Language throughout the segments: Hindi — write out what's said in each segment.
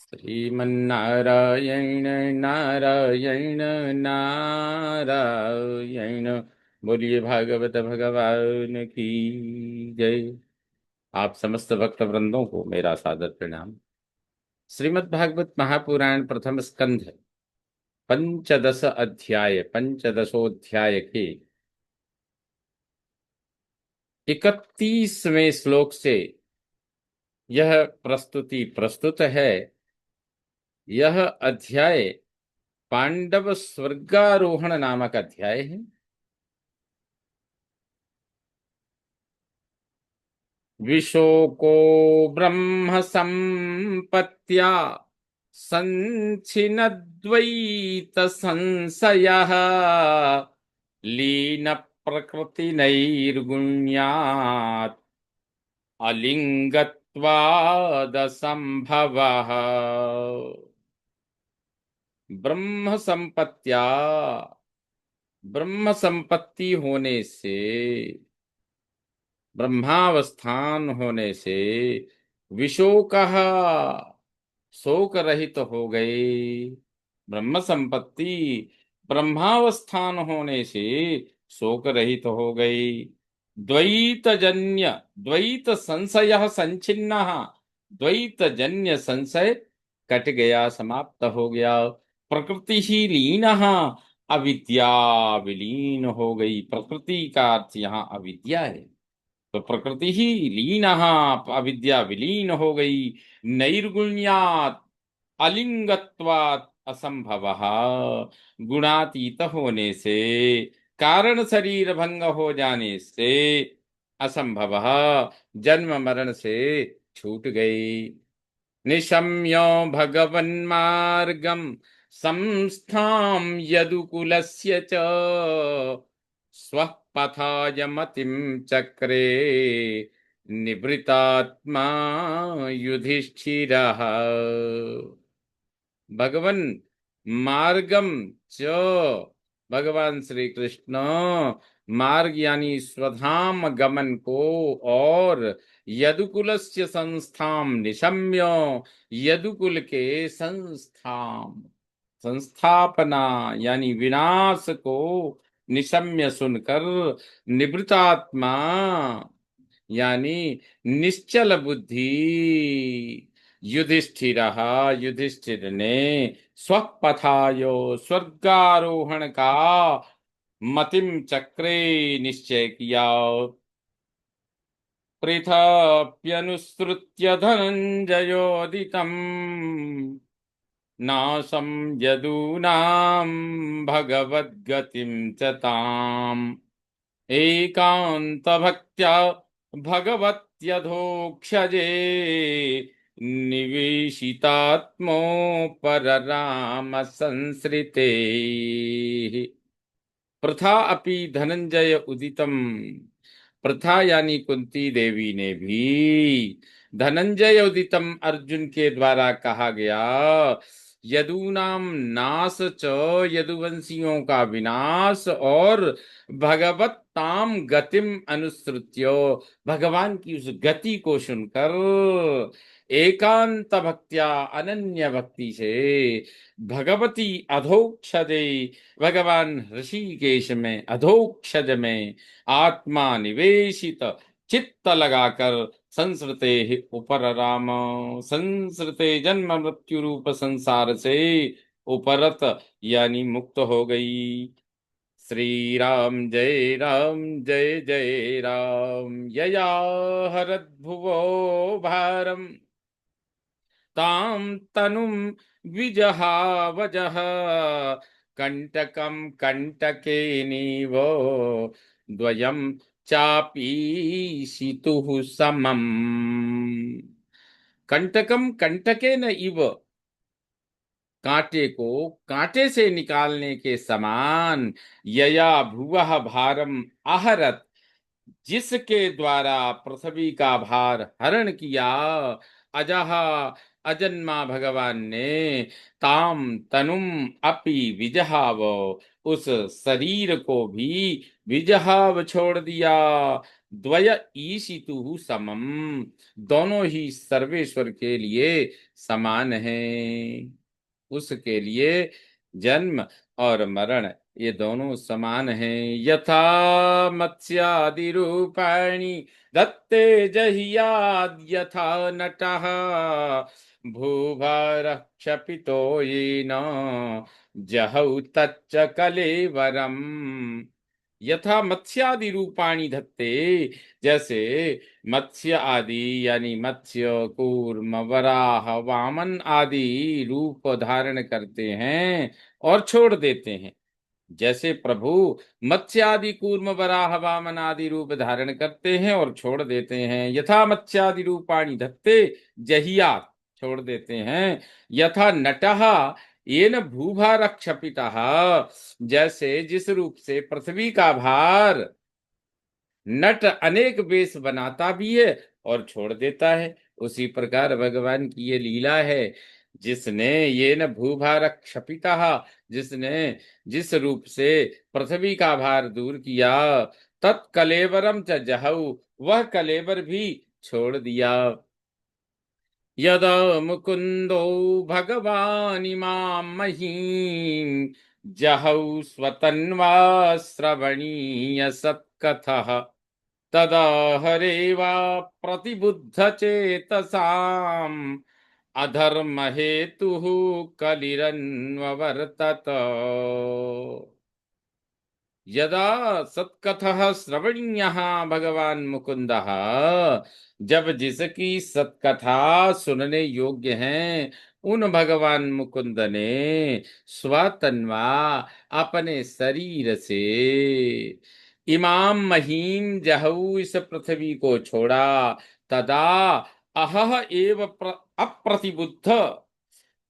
श्रीमन्नारायण नारायण नारायण। बोलिए भागवत भगवान की जय। आप समस्त भक्त वृंदों को मेरा सादर प्रणाम। श्रीमद् भागवत महापुराण प्रथम स्कंध पंचदश अध्याय पंचदशोध्याय के 31वें श्लोक से यह प्रस्तुति प्रस्तुत है। यह अध्याय पांडव स्वर्गारोहण नामक अध्याय है। विशोको ब्रह्म संपत्त्या संच्छिन्नद्वैत संशयः लीन प्रकृति नैर्गुण्यात् अलिंगत्वादसंभवः। ब्रह्म संपत्त्या, ब्रह्म संपत्ति होने से, ब्रह्मावस्थान होने से, विशोकः शोक रहित हो गए। ब्रह्म संपत्ति ब्रह्मावस्थान होने से शोक रहित हो गई। द्वैत जन्य द्वैत संशय संचिन्न, द्वैत जन्य संशय कट गया, समाप्त हो गया। प्रकृति ही लीन, अविद्या विलीन हो गई। प्रकृति का अर्थ यहाँ अविद्या है, तो प्रकृति ही लीन, अविद्या विलीन हो गई। नैर्गुण्यात् अलिंगत्वात् असंभवः, गुणातीत होने से, कारण शरीर भंग हो जाने से, असंभवः जन्म मरण से छूट गई। निशम्यो भगवन्मार्गं संस्थां यदुकुलस्य च स्वः पथाय मतिं चक्रे निवृतात्मा युधिष्ठिरः। भगवन मार्गम च, भगवान श्री कृष्ण मार्ग यानी स्वधाम गमन को, और यदुकुलस्य संस्थाम निशम्य, यदुकुल के संस्थाम संस्थापना यानी विनाश को निशम्य सुनकर, निवृतात्मा यानी निश्चल बुद्धि, युधिष्ठिर युधिष्ठिर ने स्वपथायो स्वर्गारोहण का मतिम चक्रे निश्चय किया। पृथप्यनुसृत्य धनंजयोदितम् नाशं यदूनां भगवद्गतिं च ताम् एकान्तभक्त्या भगवत्यधोक्षजे निवेशितात्मो परराम संसृते। प्रथा अपि धनंजय उदितम, प्रथा यानी कुंती देवी ने भी, धनंजय उदितम अर्जुन के द्वारा कहा गया, यदूनाम नाश च, यदुवंशियों का विनाश, और भगवत ताम गतिम अनुसृत्यो, भगवान की उस गति को सुनकर, एकांत भक्त्या अनन्य भक्ति से, भगवती अधोक्षजे, भगवान ऋषिकेश में अधोक्षज में आत्मा निवेशित चित्त लगाकर, संसृते ही उपर राम, संसृते जन्म मृत्यु रूप संसार से उपरत यानी मुक्त हो गई। श्री राम जय राम जय जय राम। यया हरत भुवो भारम ताम तनुम विजहावजः कंटकम कंटकेनीव द्वयम चापीशितुः समम्। कंटकम कंटकेन इव, कांटे को कांटे से निकालने के समान, यया भुवः भारम आहरत, जिसके द्वारा पृथ्वी का भार हरण किया, अजहा अजन्मा भगवान ने, ताम तनुम अपि विजहाव, उस शरीर को भी विजहाव छोड़ दिया, द्वय ईशितु समम, दोनों ही सर्वेश्वर के लिए समान है। उसके लिए जन्म और मरण ये दोनों समान हैं। यथा मत्स्यादि रूपाणि दत्ते जहियाद यथा नटः भूभारः क्षपितो येन जहौ तच्च कलेवरम। यथा मत्स्यादि रूपाणि धत्ते, जैसे मत्स्य आदि यानी मत्स्य, कूर्म, वराह, वामन आदि रूप धारण करते हैं और छोड़ देते हैं। जैसे प्रभु मत्स्य आदि, कूर्म, वराह, वामन आदि रूप धारण करते हैं और छोड़ देते हैं। यथा मत्स्यादि रूपाणि धत्ते जहिया, छोड़ देते हैं। यथा नटः येन भूभार क्षपितः, जैसे जिस रूप से पृथ्वी का भार नट अनेक वेश बनाता भी है और छोड़ देता है, उसी प्रकार भगवान की ये लीला है। जिसने ये न भूभार क्षपिता, जिसने जिस रूप से पृथ्वी का भार दूर किया, तत्कलेवरम च जहऊ, वह कलेवर भी छोड़ दिया। यदा मुकुंदो भगवानिमां महीं जहौ स्वतन्वा श्रवणीय सत्कथः तदा हरेवा प्रतिबुद्ध चेतसाम अधर्म हेतु कलिरन्वर्तत। यदा सत्कथः श्रवणीयः भगवान मुकुंदः, जब जिसकी सत्कथा सुनने योग्य हैं उन भगवान मुकुंद ने स्वतन्वा, अपने शरीर से, इमाम महीम जहू, इस पृथ्वी को छोड़ा। तदा अहह एव अप्रतिबुद्ध,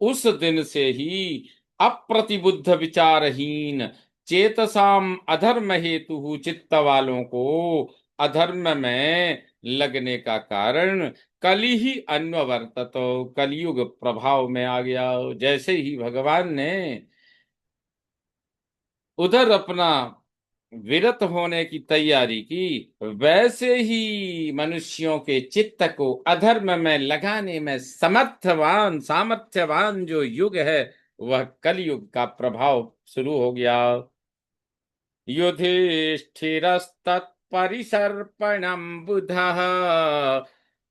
उस दिन से ही अप्रतिबुद्ध विचारहीन चेतसाम अधर्म हेतु, चित्त वालों को अधर्म में लगने का कारण कली ही अन्ववर्तत, कलयुग प्रभाव में आ गया। जैसे ही भगवान ने उधर अपना विरत होने की तैयारी की, वैसे ही मनुष्यों के चित्त को अधर्म में लगाने में समर्थवान सामर्थ्यवान जो युग है, वह कलयुग का प्रभाव शुरू हो गया। युधिष्ठिरस्तत्परिसर्पणं बुधः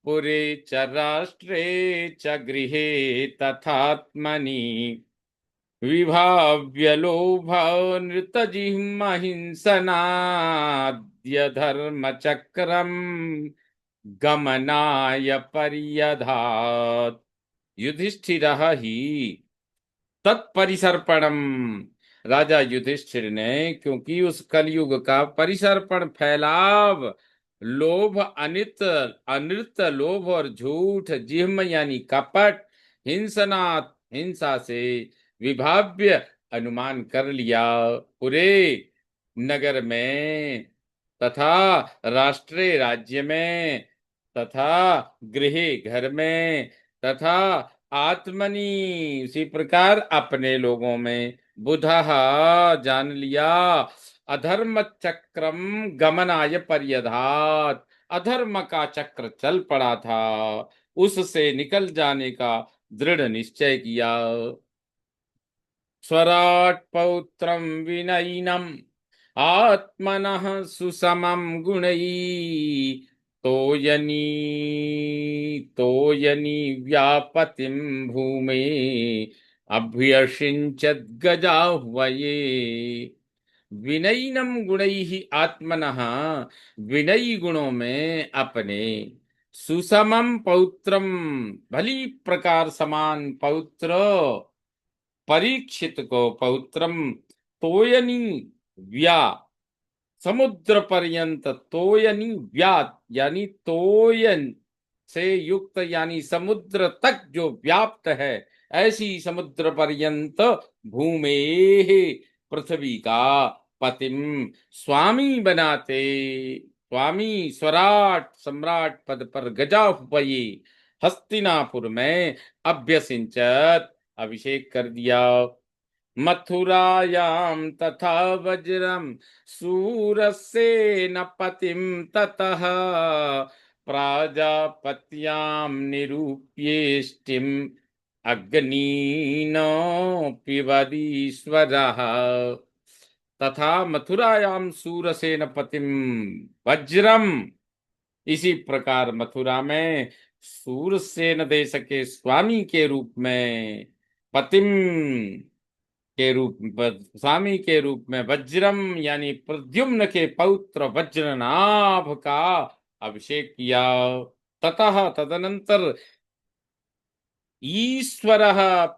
पुरे च राष्ट्रे च गृहे तथात्मनि विभाव्य लोभानृतजिह्महिंसनाद्य धर्मचक्रम गमनाय पर्यधात्। युधिष्ठिरः ही तत्परिसर्पणम, राजा युधिष्ठिर ने, क्योंकि उस कलयुग का परिसर्पण, फैलाव, लोभ, अनित अनृत लोभ और झूठ, जिह्म यानी कपट, हिंसनात् हिंसा से, विभाव्य अनुमान कर लिया, पूरे नगर में, तथा राष्ट्रीय राज्य में, तथा गृह घर में, तथा आत्मनि, उसी प्रकार अपने लोगों में, बुधः जान लिया, अधर्म चक्रम गमनाय पर्यधात, अधर्म का चक्र चल पड़ा था, उससे निकल जाने का दृढ़ निश्चय किया। स्वराट पौत्रम विनयिनम आत्मनः सुसमं गुणैः तोयनी तोयनी व्यापतिं भूमे अभ्यषिंचत गजाह्वये। विनयिनम गुणैः आत्मनः, विनयी गुणों में अपने, सुसमम पौत्रम, भली प्रकार समान पौत्र, परीक्षित को पौत्रम, तोयनी व्या, समुद्र पर्यंत, तोयनी व्यात यानी तोयन से युक्त, यानी समुद्र तक जो व्याप्त है, ऐसी समुद्र पर्यंत भूमे, पृथ्वी का, पतिम स्वामी बनाते, स्वामी स्वराट सम्राट पद पर गजा हुए, हस्तिनापुर में अभ्यसिंचत अभिषेक कर दिया। मथुरायां तथा वज्रम सूरसेन पतिं ततः प्राजापत्यां निरूप्येष्टिम् अग्निनोऽपि वदीश्वरः। तथा मथुरायां सूरसेन पतिम वज्रम, इसी प्रकार मथुरा में सूरसेन देश के स्वामी के रूप में, पतिम स्वामी के रूप में वज्रम यानी प्रद्युम्न के पौत्र वज्रनाभ का अभिषेक किया। ततः तदनंतर ईश्वर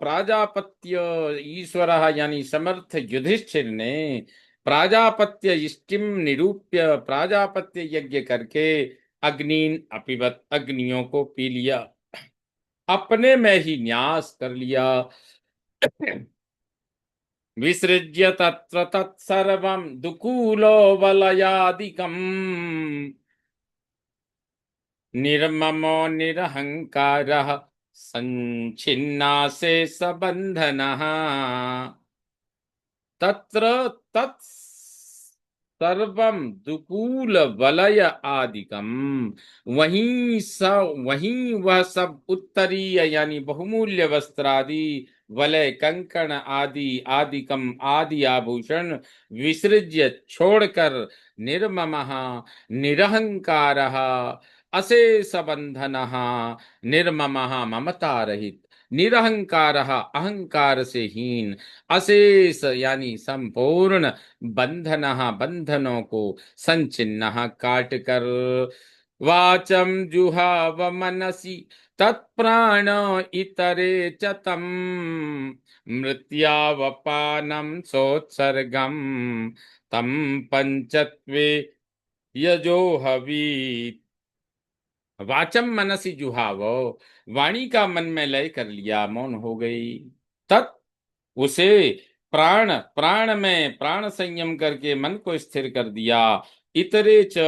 प्राजापत्य, ईश्वर यानी समर्थ युधिष्ठिर ने प्राजापत्य इष्टिम निरूप्य, प्राजापत्य यज्ञ करके अग्निन अपिबत, अग्नियों को पी लिया, अपने में ही न्यास कर लिया। विसृज्य तत्र तत्सर्वं दुकूलो वलयादिकम् निर्ममो निरहंकारः संच्छिन्नासे सबंधनः। तत्र तत् सर्वम दुकूल वलय आदिकम, वहीं वह सब उत्तरीय यानी बहुमूल्य वस्त्र आदि, वलय कंकण आदि, आदिकम आदि आभूषण, विसृज्य छोड़कर, निर्ममः निरहंकारः, अशेष बंधनः, निर्ममः ममता रहित, निरहंकारः अहंकार से हीन, अशेष यानी संपूर्ण, बंधनः बंधनों को, संचिन्नः काट कर, वाचम जुहाव मनसि तत्प्राण इतरे च तम मृत्यावपानम सोत्सर्गम तम पंचत्वे यजो हवीत। वाचम मनसि जुहावो, वाणी का मन में लय कर लिया, मौन हो गई। तत् उसे, प्राण प्राण में प्राण संयम करके मन को स्थिर कर दिया। इतरे च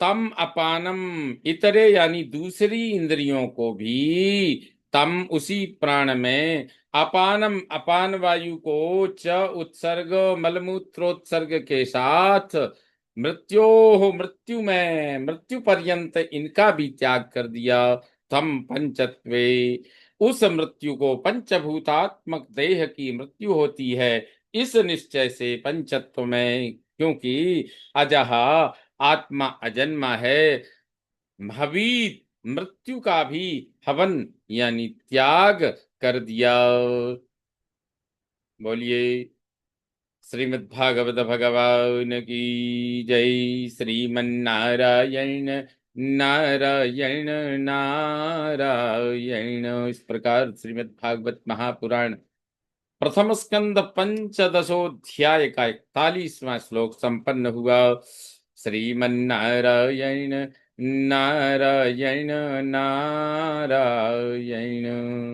तम अपानम, इतरे यानी दूसरी इंद्रियों को भी, तम उसी प्राण में, अपानम अपान वायु को, च उत्सर्ग मलमूत्रोत्सर्ग के साथ, मृत्यो मृत्यु में, मृत्यु पर्यंत इनका भी त्याग कर दिया। तम पंचत्वे, उस मृत्यु को, पंचभूतात्मक देह की मृत्यु होती है इस निश्चय से पंचत्व में, क्योंकि अजह आत्मा अजन्मा है, भवीत मृत्यु का भी हवन यानी त्याग कर दिया। बोलिए श्रीमद्भागवत भगवान की जय। श्रीमन्नारायण नारायण नारायण। इस प्रकार श्रीमद्भागवत महापुराण प्रथम स्कंद पंचदशोध्याय का 41वां श्लोक संपन्न हुआ। श्रीमन्नारायण नारायण नारायण।